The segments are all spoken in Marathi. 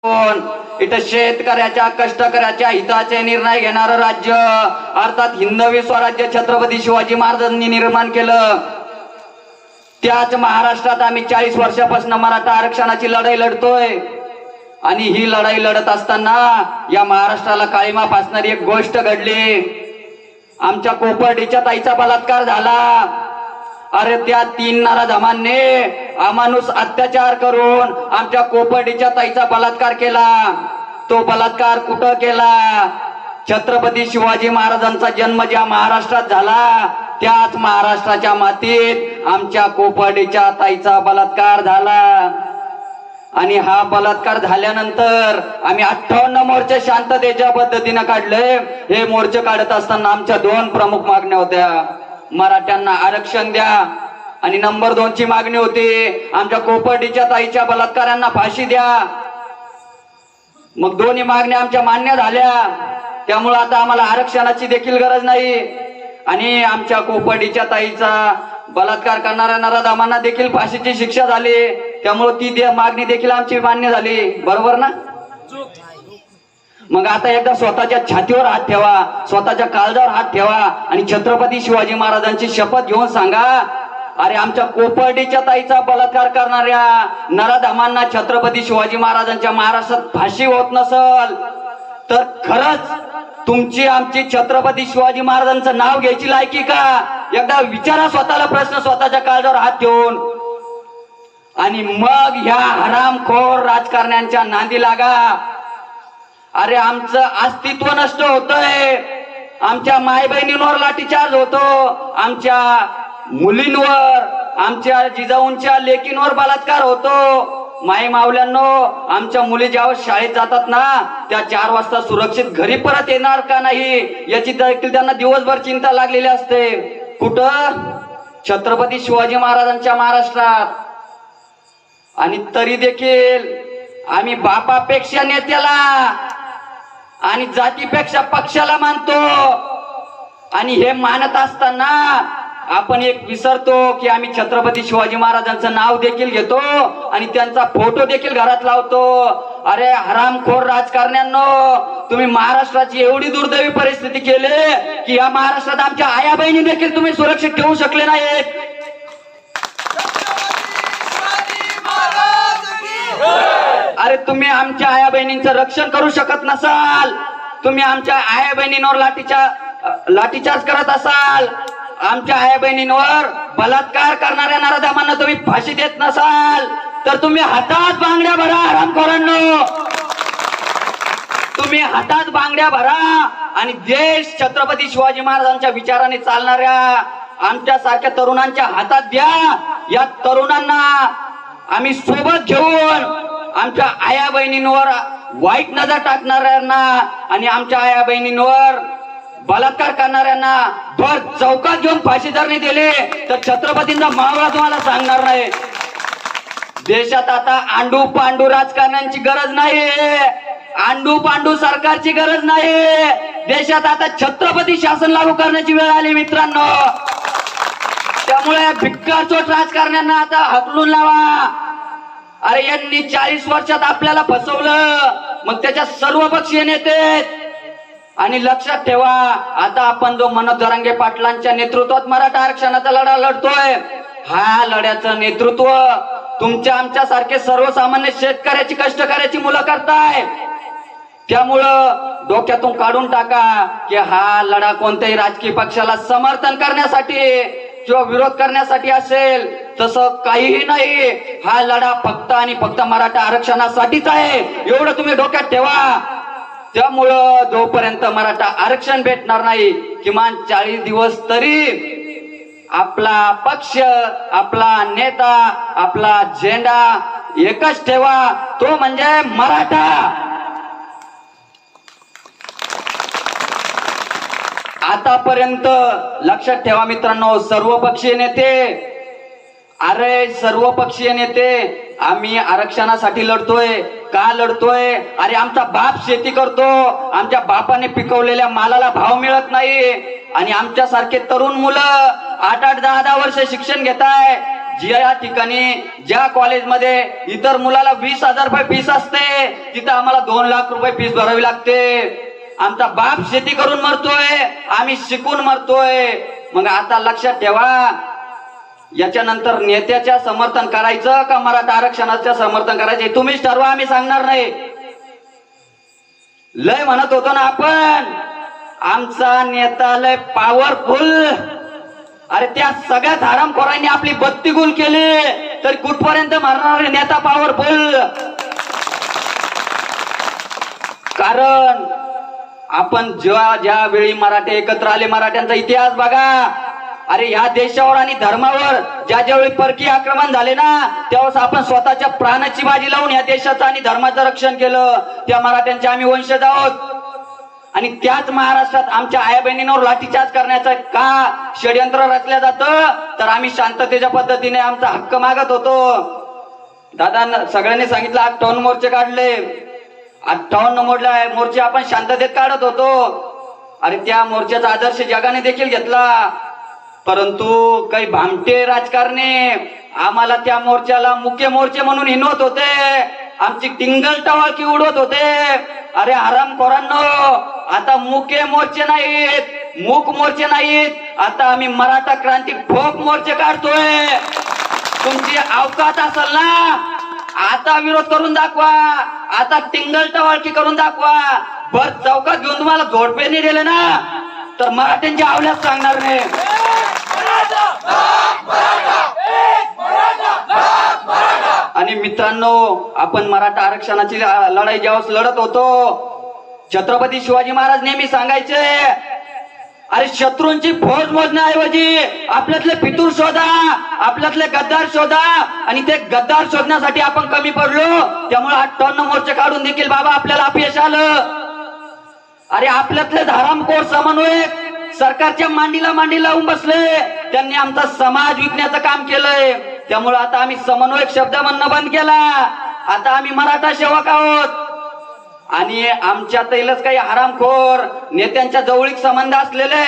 इथं शेतकऱ्याच्या कष्टकऱ्याच्या हिताचे निर्णय घेणारं राज्य अर्थात हिंदवी स्वराज्य छत्रपती शिवाजी महाराजांनी निर्माण केलं। त्याच महाराष्ट्रात आम्ही 40 वर्षापासून मराठा आरक्षणाची लढाई लढतोय आणि ही लढाई लढत असताना या महाराष्ट्राला काळीमा फासणारी एक गोष्ट घडली। आमच्या कोपर्डीच्या ताईचा बलात्कार झाला। अरे त्या 3 नराधमांनी अमानुष अत्याचार करून आमच्या कोपर्डीच्या ताईचा बलात्कार केला। तो बलात्कार कुठं केला? छत्रपती शिवाजी महाराजांचा जन्म ज्या महाराष्ट्रात झाला त्याच महाराष्ट्राच्या मातीत आमच्या कोपर्डीच्या ताईचा बलात्कार झाला। आणि हा बलात्कार झाल्यानंतर आम्ही 58 मोर्चे शांततेच्या पद्धतीने काढले। हे मोर्चे काढत असताना आमच्या 2 प्रमुख मागण्या होत्या। मराठ्यांना आरक्षण द्या आणि नंबर 2 ची मागणी होती आमच्या कोपर्डीच्या ताईच्या बलात्कारांना फाशी द्या। मग दोन्ही मागण्या आमच्या मान्य झाल्या। त्यामुळे आता आम्हाला आरक्षणाची देखील गरज नाही आणि आमच्या कोपर्डीच्या ताईचा बलात्कार करणाऱ्या नराधमांना देखील फाशीची शिक्षा झाली। त्यामुळे ती मागणी देखील आमची मान्य झाली। बरोबर ना? मग आता एकदा स्वतःच्या छातीवर हात ठेवा, स्वतःच्या काळजावर हात ठेवा आणि छत्रपती शिवाजी महाराजांची शपथ घेऊन सांगा, अरे आमच्या कोपर्डीच्या ताईचा बलात्कार करणाऱ्या नराधमांना छत्रपती शिवाजी महाराजांच्या महाराष्ट्रात फाशी होत नसल तर खरंच तुमची आमची छत्रपती शिवाजी महाराजांचं नाव घ्यायची लायकी का? एकदा विचारा स्वतःला प्रश्न, स्वतःच्या काळजावर हात ठेवून। आणि मग ह्या हरामखोर राजकारण्यांच्या नांदी लागा। अरे आमचं अस्तित्व नष्ट होतंय, आमच्या माय बहिणींवर लाठीचार्ज होतो, आमच्या मुलींवर, आमच्या जिजाऊंच्या लेकींवर बलात्कार होतो। माई मावल्यांनो, आमच्या मुली ज्यावेळेस शाळेत जातात ना त्या 4 वाजता सुरक्षित घरी परत येणार का नाही याची देखील त्यांना दिवसभर चिंता लागलेली असते। कुठं? छत्रपती शिवाजी महाराजांच्या महाराष्ट्रात। आणि तरी देखील आम्ही बापापेक्षा नेत्याला आणि जातीपेक्षा पक्षाला मानतो। आणि हे मानत असताना आपण एक विसरतो की आम्ही छत्रपती शिवाजी महाराजांचं नाव देखील घेतो आणि त्यांचा फोटो देखील घरात लावतो। अरे हरामखोर राजकारण्यांनो, तुम्ही महाराष्ट्राची एवढी दुर्दैवी परिस्थिती केली की या महाराष्ट्रात आमच्या आया बहिणी देखील तुम्ही सुरक्षित ठेवू शकले नाहीत। अरे तुम्ही आमच्या आया बहिणींचं रक्षण करू शकत नसाल, तुम्ही आमच्या आया बहिणींवर लाठीचार्ज करत असाल, आमच्या आया बहिणींवर बलात्कार करणाऱ्या नराधमांना तुम्ही फाशी देत नसाल तर तुम्ही हातात बांगड्या भरा हरामखोरांनो, तुम्ही हातात बांगड्या भरा आणि देश छत्रपती शिवाजी महाराजांच्या विचाराने चालणाऱ्या आमच्या सारख्या तरुणांच्या हातात द्या। या तरुणांना आम्ही सोबत घेऊन आमच्या आया बहिणींवर वाईट नजर टाकणाऱ्यांना आणि आमच्या आया बहिणींवर बलात्कार करणाऱ्यांना भर चौकात घेऊन फाशी जर नाही दिली तर छत्रपतींचा मावळा तुम्हाला सांगणार नाही। देशात आता आंडू पांडू राजकारण्यांची गरज नाही, आंडू पांडू सरकारची गरज नाही। देशात आता छत्रपती शासन लागू करण्याची वेळ आली मित्रांनो। त्यामुळे भिक्कारचोट राजकारण्यांना आता हकलून लावा। अरे यांनी 40 वर्षात आपल्याला फसवलं, मग त्याच्या सर्व पक्षीय नेते। आणि लक्षात ठेवा, आता आपण जो मनोज जरांगे पाटलांच्या नेतृत्वात मराठा आरक्षणाचा लढा लढतोय, हा लढ्याचं नेतृत्व तुमच्या आमच्या सारखे सर्वसामान्य शेतकऱ्याची कष्टकऱ्याची मुलं करताय। त्यामुळं डोक्यातून काढून टाका की हा लढा कोणत्याही राजकीय पक्षाला समर्थन करण्यासाठी किंवा विरोध करण्यासाठी असेल, तसं काहीही नाही। हा लढा फक्त आणि फक्त मराठा आरक्षणासाठीच आहे, एवढं तुम्ही डोक्यात ठेवा। त्यामुळं जोपर्यंत मराठा आरक्षण भेटणार नाही किमान 40 दिवस तरी आपला पक्ष, आपला नेता, आपला झेंडा एकच ठेवा, तो म्हणजे मराठा। आतापर्यंत लक्षात ठेवा मित्रांनो, सर्वपक्षीय नेते, अरे सर्वपक्षीय नेते आम्ही आरक्षणासाठी लढतोय। का लढतोय? अरे आमचा बाप शेती करतो, आमच्या बापाने पिकवलेल्या मालाला भाव मिळत नाही आणि आमच्या सारखे तरुण मुलं 8-8, 10-10 वर्ष शिक्षण घेताय, ज्या ठिकाणी ज्या कॉलेजमध्ये इतर मुलाला 20,000 रुपये फीस असते तिथं आम्हाला 2 लाख रुपये फीस भरावी लागते. आमचा बाप शेती करून मरतोय, आम्ही शिकून मरतोय. मग आता लक्षात ठेवा, याच्यानंतर नेत्याच्या समर्थन करायचं का मराठा आरक्षणाचं समर्थन करायचं तुम्हीच ठरवा, आम्ही सांगणार नाही. लय म्हणत होतो ना आपण, आमचा नेता लय पॉवरफुल. अरे त्या सगळ्याच हरामखोरांनी आपली बत्ती गुल केली तर कुठपर्यंत मारणार नेता पॉवरफुल. कारण आपण ज्या वेळी मराठे एकत्र आले, मराठ्यांचा इतिहास बघा. अरे ह्या देशावर आणि धर्मावर ज्यावेळी परकीय आक्रमण झाले ना, त्यावेळेस आपण स्वतःच्या प्राणाची बाजी लावून या देशाचं आणि धर्माचं रक्षण केलं. त्या मराठ्यांचे आम्ही वंशज आहोत. आणि त्याच महाराष्ट्रात आमच्या आई बहिणींवर लाठीचार्ज करण्याचं का षडयंत्र रचलं जातं, तर आम्ही शांततेच्या पद्धतीने आमचा हक्क मागत होतो. दादा सगळ्यांनी सांगितलं 58 मोर्चे काढले, 58 मोर्चे आपण शांततेत काढत होतो. अरे त्या मोर्चाचा आदर्श जगाने देखील घेतला, परंतु काही भामटे राजकारणी आम्हाला त्या मोर्चाला मुख्य मोर्चे म्हणून हिनवत होते, आमची टिंगल टवाळकी उडवत होते. अरे हरामखोरांनो, आता मुख्य मोर्चे नाहीत, मूक मोर्चे नाहीत, आता आम्ही मराठा क्रांती ठोक मोर्चे काढतोय. तुमची अवकात असेल ना, आता विरोध करून दाखवा, आता टिंगल टवाळकी करून दाखवा. भर चौकात घेऊन तुम्हाला झोडपे नाही दिले ना, तर मराठ्यांची आवल्याच सांगणार नाही. आणि मित्रांनो, आपण मराठा आरक्षणाची लढाई ज्यावेळेस लढत होतो, छत्रपती शिवाजी महाराज नेहमी सांगायचे, अरे शत्रूंची फौज मोजण्याऐवजी आपल्यातले फितूर शोधा, आपल्यातले गद्दार शोधा. आणि ते गद्दार शोधण्यासाठी आपण कमी पडलो, त्यामुळे 58 मोर्चे काढून देखील बाबा आपल्याला अपयश आलं. अरे आपल्यातले हरामखोर समन्वयक सरकारच्या मांडीला मांडी लावून बसले, त्यांनी आमचा समाज विकण्याचं काम केलंय. त्यामुळे आता आम्ही समन्वयक शब्द म्हणणं बंद केला, आता आम्ही मराठा सेवक आहोत. आणि आमच्यातलंच काही हरामखोर नेत्यांच्या जवळीक संबंध असलेले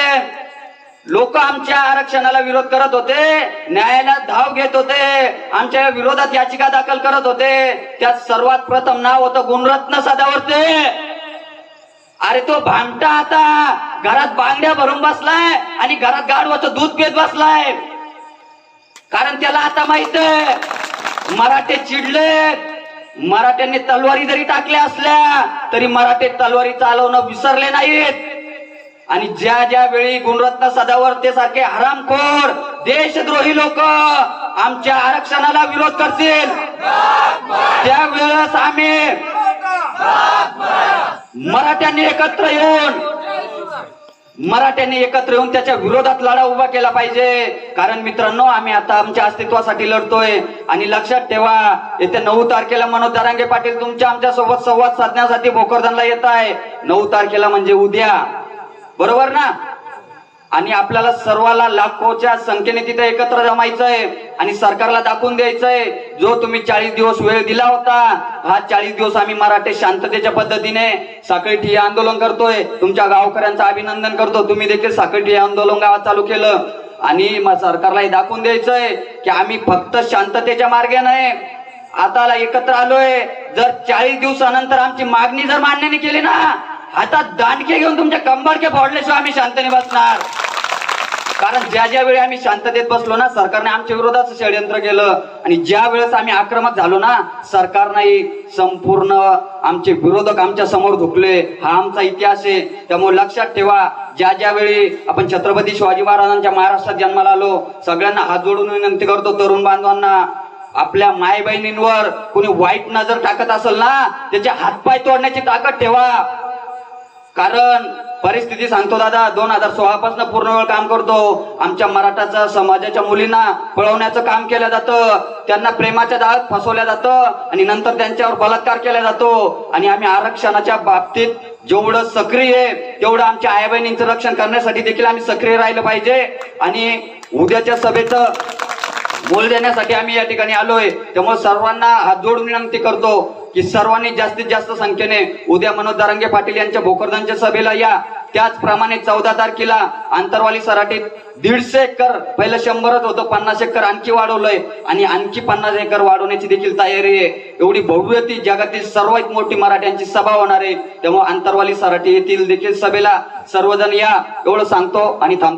लोक आमच्या आरक्षणाला विरोध करत होते, न्यायालयात धाव घेत होते, आमच्या विरोधात याचिका दाखल करत होते. त्यात सर्वात प्रथम नाव होतं गुणरत्न सदावर्ते. अरे तो भामटा आता घरात बांगड्या भरून बसलाय आणि घरात गाढवाचं दूध पेत बसलाय. कारण त्याला आता माहित आहे मराठे चिडले, मराठ्यांनी तलवारी जरी टाकल्या असल्या तरी मराठे तलवारी चालवणं विसरले नाहीत. आणि ज्या वेळी गुणरत्न सदावर्ते सारखे हरामखोर देशद्रोही लोक आमच्या आरक्षणाला विरोध करतील, त्यावेळेस आम्ही मराठ्यांनी एकत्र येऊन त्याच्या विरोधात लढा उभा केला पाहिजे. कारण मित्रांनो, आम्ही आता आमच्या अस्तित्वासाठी लढतोय. आणि लक्षात ठेवा, येत्या 9 तारखेला मनोज जरांगे पाटील आमच्या सोबत संवाद साधण्यासाठी भोकरदनला येत आहे. 9 तारखेला म्हणजे उद्या, बरोबर ना. आणि आपल्याला सर्वाला लाखोच्या संख्येने तिथे एकत्र जमायचंय आणि सरकारला दाखवून द्यायचंय, जो तुम्ही 40 दिवस वेळ दिला होता, हा 40 दिवस आम्ही मराठे शांततेच्या पद्धतीने साखळी ठिय्या आंदोलन करतोय. तुमच्या गावकऱ्यांचं अभिनंदन करतो, तुम्ही देखील साखळी ठिय्या आंदोलन गावात चालू केलं. आणि सरकारला दाखवून द्यायचंय की आम्ही फक्त शांततेच्या मार्गाने आता एकत्र आलोय. जर 40 दिवसानंतर आमची मागणी जर मान्य नाही केली ना, हातात दांडके घेऊन तुमच्या कंबरके फोडल्याशिवाय आम्ही शांतने बसणार. कारण ज्या वेळी आम्ही शांततेत बसलो ना, सरकारने आमच्या विरोधात षडयंत्र केलं. आणि ज्या वेळेस आम्ही आक्रमक झालो ना, सरकारने संपूर्ण आमचे विरोधक आमच्या समोर झुकले. हा आमचा इतिहास आहे. त्यामुळे लक्षात ठेवा, ज्या वेळी आपण छत्रपती शिवाजी महाराजांच्या महाराष्ट्रात जन्माला आलो, सगळ्यांना हात जोडून विनंती करतो, तरुण बांधवांना, आपल्या माय बहिणींवर कोणी वाईट नजर टाकत असेल ना, त्याचे हातपाय तोडण्याची ताकद ठेवा. कारण परिस्थिती सांगतो दादा, 2016 पासून पूर्ण वेळ काम करतो. आमच्या मराठा समाजाच्या मुलींना पळवण्याचं काम केलं जातं, त्यांना प्रेमाच्या जाळ्यात फसवलं जातं आणि नंतर त्यांच्यावर बलात्कार केला जातो. आणि आम्ही आरक्षणाच्या बाबतीत जेवढं सक्रिय आहे, तेवढं आमच्या आई बहिणींचं रक्षण करण्यासाठी देखील आम्ही सक्रिय राहिलं पाहिजे. आणि उद्याच्या सभेचं बोल देण्यासाठी आम्ही या ठिकाणी आलोय. त्यामुळे सर्वांना हात जोडून विनंती करतो, की सर्वांनी जास्तीत जास्त संख्येने उद्या मनोज दारंगे पाटील यांच्या भोकरदनच्या सभेला या. त्याचप्रमाणे 14 तारखेला आंतरवाली सराटीत 150 एकर, पहिलं 100च होतं, 50 एकर आणखी वाढवलंय आणि आणखी 50 एकर वाढवण्याची देखील तयारी आहे. एवढी भव्य ती जगातील सर्वात मोठी मराठ्यांची सभा होणार आहे. त्यामुळे आंतरवाली सराटी येथील देखील सभेला सर्वजण या एवढं सांगतो आणि थांबतो.